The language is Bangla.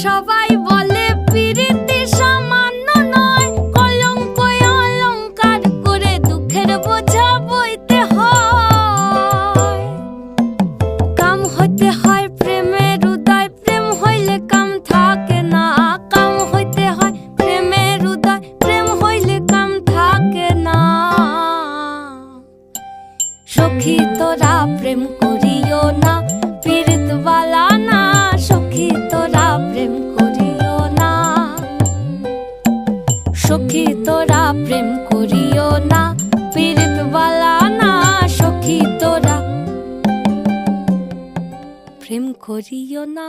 সবাই বলে পিরিতি সামান্য নয়, কলঙ্ক অলঙ্কার করে দুঃখের বোঝা বইতে হয়। কাম হইতে হয় প্রেমের উদয়, প্রেম হইলে কাম থাকে না। কাম হইতে হয় প্রেমের উদয়, প্রেম হইলে কাম থাকে না। সখী তোরা প্রেম করিও না, পীড়িতওয়ালা না। সখী তোরা প্রেম করিও না, সখী তোরা প্রেম করিও না, পীড়িতওয়ালা না। সখী তোরা প্রেম করিও না।